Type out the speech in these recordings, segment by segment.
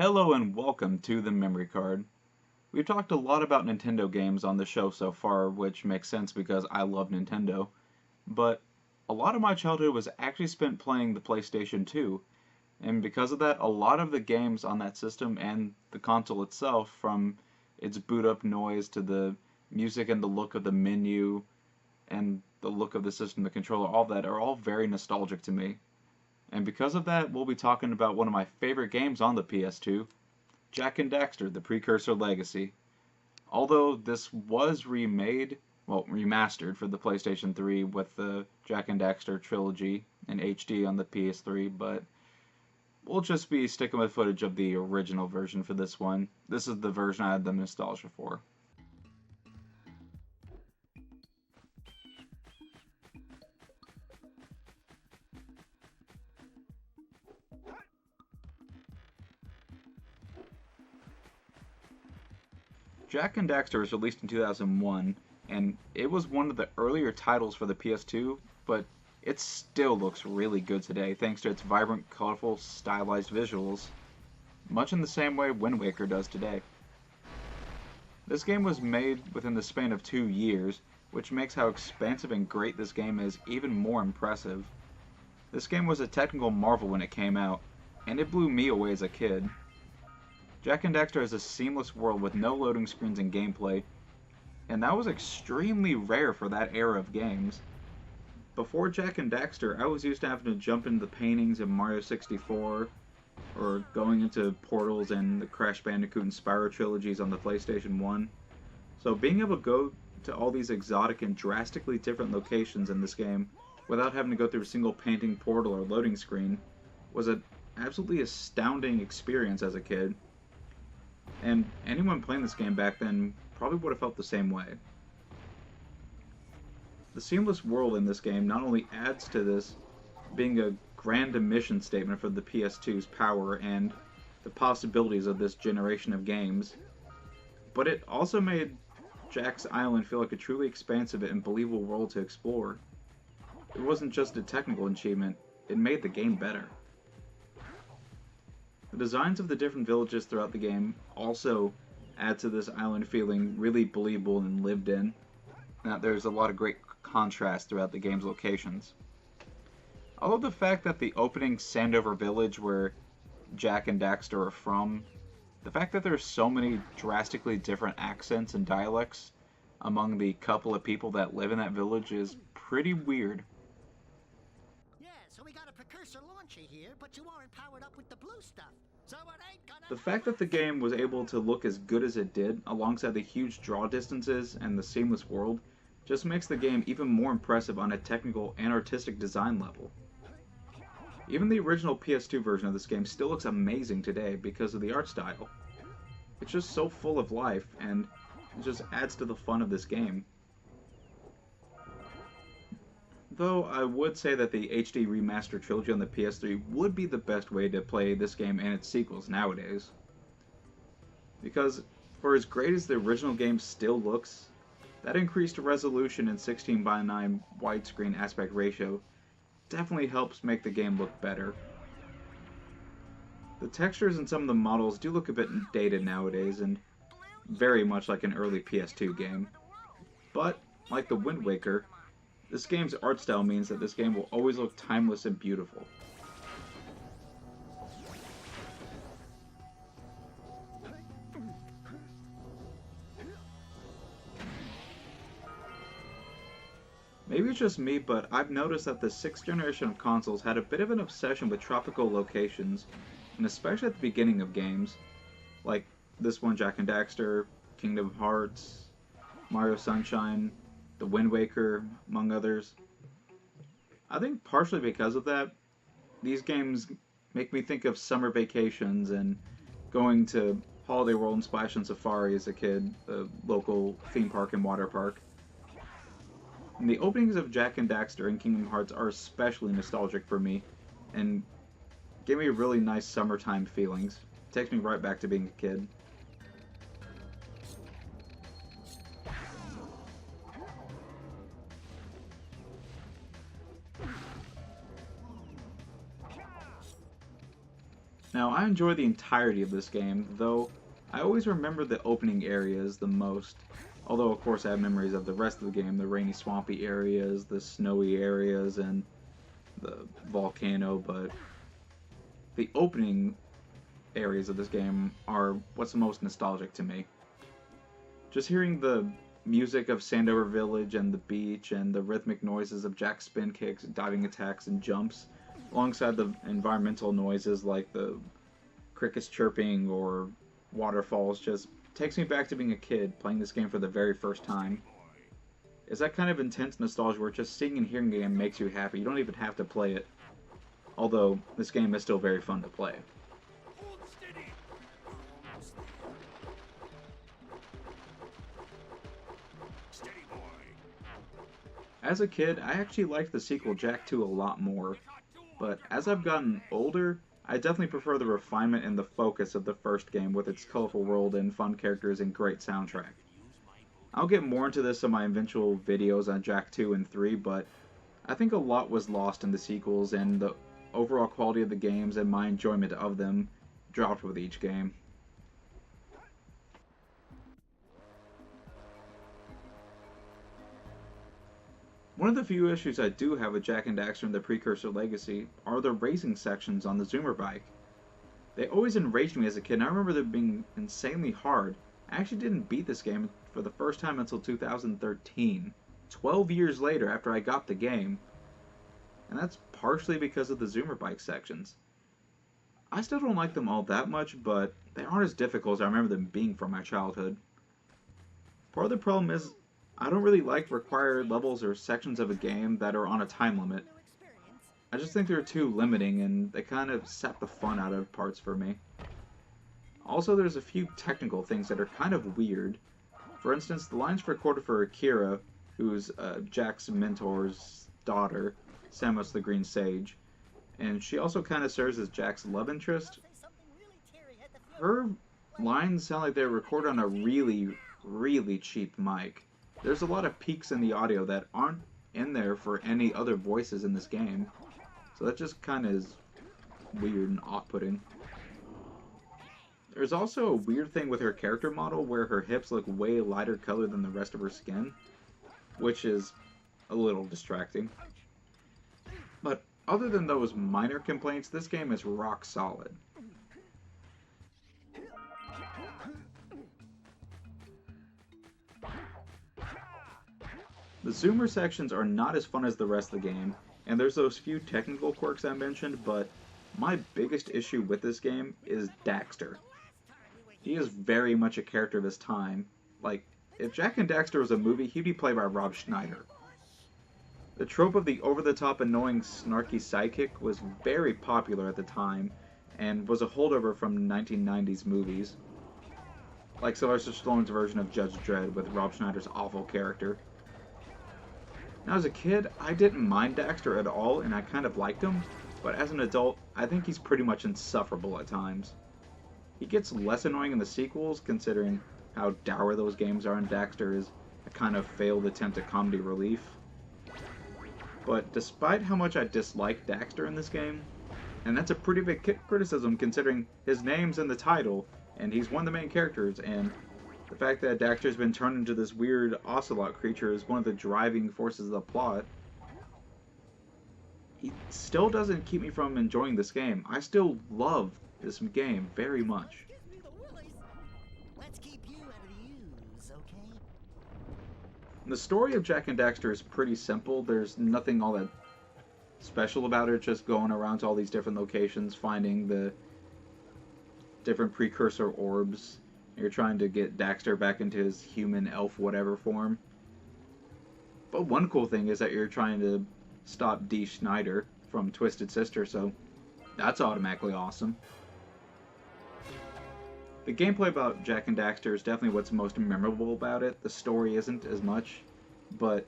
Hello and welcome to the Memory Card. We've talked a lot about Nintendo games on the show so far, which makes sense because I love Nintendo. But a lot of my childhood was actually spent playing the PlayStation 2, and because of that, a lot of the games on that system and the console itself, from its boot up noise to the music and the look of the menu and the look of the system, the controller, all that, are all very nostalgic to me. And because of that, we'll be talking about one of my favorite games on the PS2, Jak and Daxter: The Precursor Legacy. Although this was remastered for the PlayStation 3 with the Jak and Daxter trilogy in HD on the PS3, but we'll just be sticking with footage of the original version for this one. This is the version I had the nostalgia for. Jak and Daxter was released in 2001, and it was one of the earlier titles for the PS2, but it still looks really good today thanks to its vibrant, colorful, stylized visuals, much in the same way Wind Waker does today. This game was made within the span of 2 years, which makes how expansive and great this game is even more impressive. This game was a technical marvel when it came out, and it blew me away as a kid. Jak and Daxter has a seamless world with no loading screens and gameplay, and that was extremely rare for that era of games. Before Jak and Daxter, I was used to having to jump into the paintings in Mario 64, or going into Portals and the Crash Bandicoot and Spyro trilogies on the PlayStation 1. So being able to go to all these exotic and drastically different locations in this game without having to go through a single painting, portal, or loading screen was an absolutely astounding experience as a kid. And anyone playing this game back then probably would have felt the same way. The seamless world in this game not only adds to this being a grand mission statement for the PS2's power and the possibilities of this generation of games, but it also made Jack's Island feel like a truly expansive and believable world to explore. It wasn't just a technical achievement, it made the game better. The designs of the different villages throughout the game also add to this island feeling really believable and lived in. Now, there's a lot of great contrast throughout the game's locations. I love the fact that the opening Sandover village where Jak and Daxter are from, the fact that there's so many drastically different accents and dialects among the couple of people that live in that village is pretty weird. Yeah, so we got a Precursor launcher here, but you aren't powered up with the blue stuff. So it ain't gonna The fact that the game was able to look as good as it did, alongside the huge draw distances and the seamless world, just makes the game even more impressive on a technical and artistic design level. Even the original PS2 version of this game still looks amazing today because of the art style. It's just so full of life, and it just adds to the fun of this game. Though I would say that the HD remaster trilogy on the PS3 would be the best way to play this game and its sequels nowadays. Because for as great as the original game still looks, that increased resolution and 16 by 9 widescreen aspect ratio definitely helps make the game look better. The textures in some of the models do look a bit dated nowadays and very much like an early PS2 game. But, like the Wind Waker, this game's art style means that this game will always look timeless and beautiful. Maybe it's just me, but I've noticed that the 6th generation of consoles had a bit of an obsession with tropical locations, and especially at the beginning of games, like this one, Jak and Daxter, Kingdom Hearts, Mario Sunshine, the Wind Waker, among others. I think partially because of that, these games make me think of summer vacations and going to Holiday World and Splash and Safari as a kid, the local theme park and water park. And the openings of Jak and Daxter and Kingdom Hearts are especially nostalgic for me and give me really nice summertime feelings. It takes me right back to being a kid. Now, I enjoy the entirety of this game, though I always remember the opening areas the most. Although, of course, I have memories of the rest of the game, the rainy, swampy areas, the snowy areas, and the volcano, but the opening areas of this game are what's the most nostalgic to me. Just hearing the music of Sandover Village and the beach and the rhythmic noises of Jack's spin kicks, diving attacks, and jumps, alongside the environmental noises like the crickets chirping or waterfalls, just takes me back to being a kid playing this game for the very first time. It's that kind of intense nostalgia where just seeing and hearing a game makes you happy. You don't even have to play it. Although, this game is still very fun to play. As a kid, I actually liked the sequel Jak 2 a lot more, but as I've gotten older, I definitely prefer the refinement and the focus of the first game with its colorful world and fun characters and great soundtrack. I'll get more into this in my eventual videos on Jak 2 and 3, but I think a lot was lost in the sequels, and the overall quality of the games and my enjoyment of them dropped with each game. One of the few issues I do have with Jak and Daxter and the Precursor Legacy are the racing sections on the Zoomer bike. They always enraged me as a kid, and I remember them being insanely hard. I actually didn't beat this game for the first time until 2013, 12 years later after I got the game, and that's partially because of the Zoomer bike sections. I still don't like them all that much, but they aren't as difficult as I remember them being from my childhood. Part of the problem is I don't really like required levels or sections of a game that are on a time limit. I just think they're too limiting and they kind of sap the fun out of parts for me. Also, there's a few technical things that are kind of weird. For instance, the lines recorded for Akira, who's Jak's mentor's daughter, Samus the Green Sage, and she also kind of serves as Jak's love interest. Her lines sound like they're recorded on a really, really cheap mic. There's a lot of peaks in the audio that aren't in there for any other voices in this game. So that just kind of is weird and off-putting. There's also a weird thing with her character model where her hips look way lighter color than the rest of her skin, which is a little distracting. But other than those minor complaints, this game is rock solid. The zoomer sections are not as fun as the rest of the game, and there's those few technical quirks I mentioned, but my biggest issue with this game is Daxter. He is very much a character of his time. Like, if Jak and Daxter was a movie, he'd be played by Rob Schneider. The trope of the over-the-top annoying snarky sidekick was very popular at the time, and was a holdover from 1990s movies. Like Sylvester Stallone's version of Judge Dredd with Rob Schneider's awful character. Now, as a kid, I didn't mind Daxter at all, and I kind of liked him, but as an adult, I think he's pretty much insufferable at times. He gets less annoying in the sequels, considering how dour those games are, and Daxter is a kind of failed attempt at comedy relief. But despite how much I dislike Daxter in this game, and that's a pretty big criticism considering his name's in the title, and he's one of the main characters, and the fact that Daxter's been turned into this weird ocelot creature is one of the driving forces of the plot, he still doesn't keep me from enjoying this game. I still love this game very much. Let's keep you out of the ooze, okay? The story of Jak and Daxter is pretty simple. There's nothing all that special about it, just going around to all these different locations, finding the different precursor orbs. You're trying to get Daxter back into his human elf whatever form. But one cool thing is that you're trying to stop Dee Schneider from Twisted Sister, so that's automatically awesome. The gameplay about Jak and Daxter is definitely what's most memorable about it. The story isn't as much, but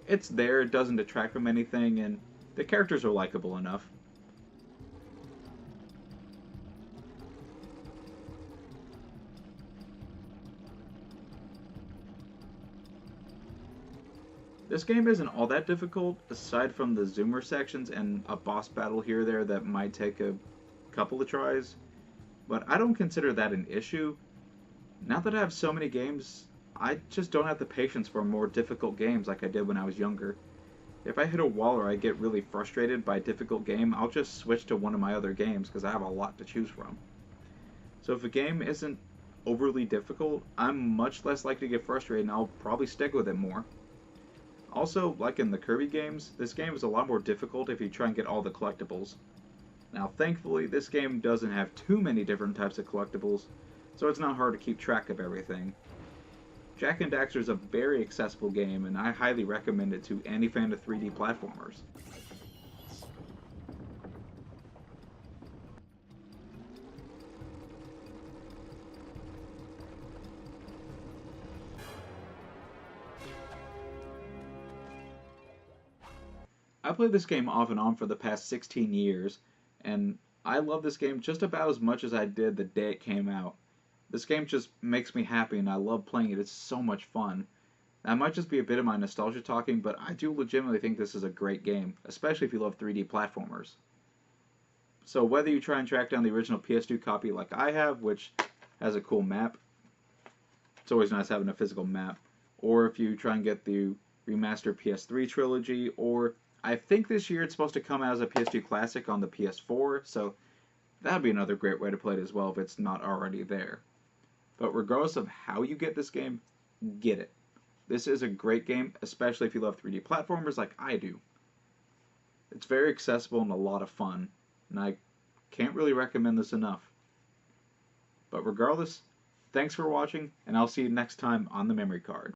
it's there, it doesn't detract from anything, and the characters are likable enough. This game isn't all that difficult, aside from the zoomer sections and a boss battle here or there that might take a couple of tries, but I don't consider that an issue. Now that I have so many games, I just don't have the patience for more difficult games like I did when I was younger. If I hit a wall or I get really frustrated by a difficult game, I'll just switch to one of my other games because I have a lot to choose from. So if a game isn't overly difficult, I'm much less likely to get frustrated and I'll probably stick with it more. Also, like in the Kirby games, this game is a lot more difficult if you try and get all the collectibles. Now, thankfully, this game doesn't have too many different types of collectibles, so it's not hard to keep track of everything. Jak and Daxter is a very accessible game, and I highly recommend it to any fan of 3D platformers. I played this game off and on for the past 16 years, and I love this game just about as much as I did the day it came out. This game just makes me happy, and I love playing it. It's so much fun. That might just be a bit of my nostalgia talking, but I do legitimately think this is a great game, especially if you love 3D platformers. So whether you try and track down the original PS2 copy like I have, which has a cool map, it's always nice having a physical map, or if you try and get the remastered PS3 trilogy, or I think this year it's supposed to come out as a PS2 classic on the PS4, so that'd be another great way to play it as well if it's not already there. But regardless of how you get this game, get it. This is a great game, especially if you love 3D platformers like I do. It's very accessible and a lot of fun, and I can't really recommend this enough. But regardless, thanks for watching, and I'll see you next time on the memory card.